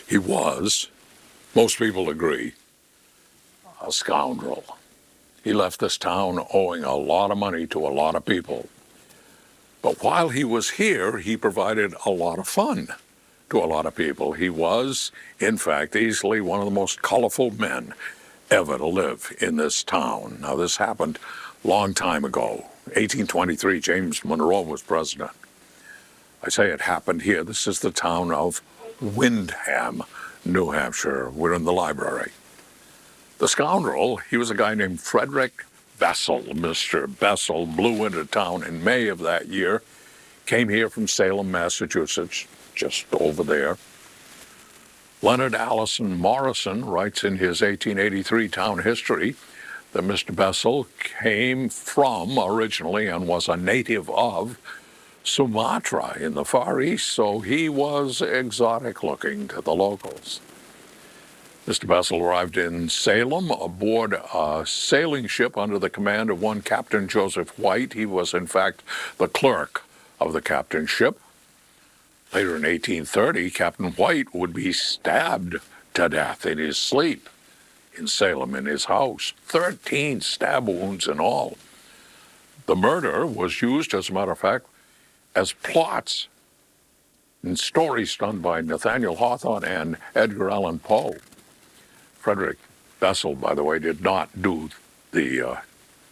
He was, most people agree, a scoundrel. He left this town owing a lot of money to a lot of people. But while he was here, he provided a lot of fun to a lot of people. He was, in fact, easily one of the most colorful men ever to live in this town. Now, this happened a long time ago. 1823, James Monroe was president. I say it happened here. This is the town of Windham, New Hampshire. We're in the library. The scoundrel, he was a guy named Frederick Bessel. Mr. Bessel blew into town in May of that year, came here from Salem, Massachusetts, just over there. Leonard Allison Morrison writes in his 1883 town history that Mr. Bessel came from originally and was a native of Sumatra in the Far East, so he was exotic looking to the locals. Mr. Bessel arrived in Salem aboard a sailing ship under the command of one Captain Joseph White. He was, in fact, the clerk of the captain's ship. Later in 1830, Captain White would be stabbed to death in his sleep in Salem in his house. 13 stab wounds in all. The murder was used, as a matter of fact, as plots in stories done by Nathaniel Hawthorne and Edgar Allan Poe. Frederick Bessel, by the way, did not do the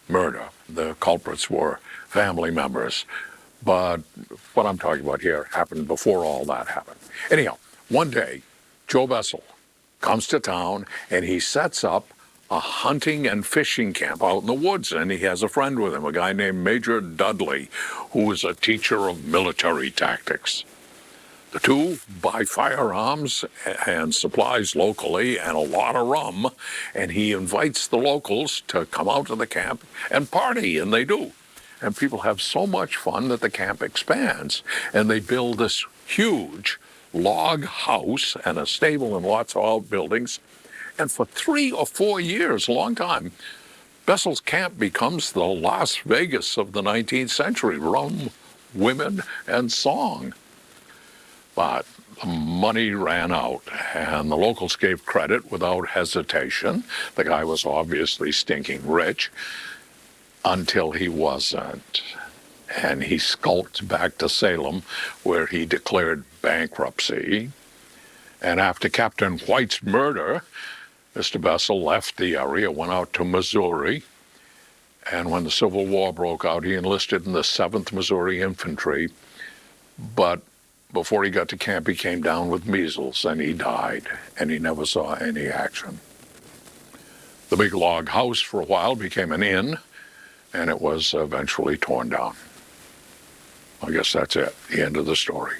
murder. The culprits were family members. But what I'm talking about here happened before all that happened. Anyhow, one day, Joe Bessel comes to town and he sets up a hunting and fishing camp out in the woods, and he has a friend with him, a guy named Major Dudley, who is a teacher of military tactics. The two buy firearms and supplies locally and a lot of rum, and he invites the locals to come out to the camp and party, and they do. And people have so much fun that the camp expands, and they build this huge log house and a stable and lots of outbuildings. And for 3 or 4 years, a long time, Bessel's camp becomes the Las Vegas of the 19th century, rum, women, and song. But the money ran out, and the locals gave credit without hesitation. The guy was obviously stinking rich until he wasn't. And he skulked back to Salem, where he declared bankruptcy. And after Captain White's murder, Mr. Bessel left the area, went out to Missouri, and when the Civil War broke out, he enlisted in the 7th Missouri Infantry. But before he got to camp, he came down with measles, and he died, and he never saw any action. The big log house for a while became an inn, and it was eventually torn down. I guess that's it, the end of the story.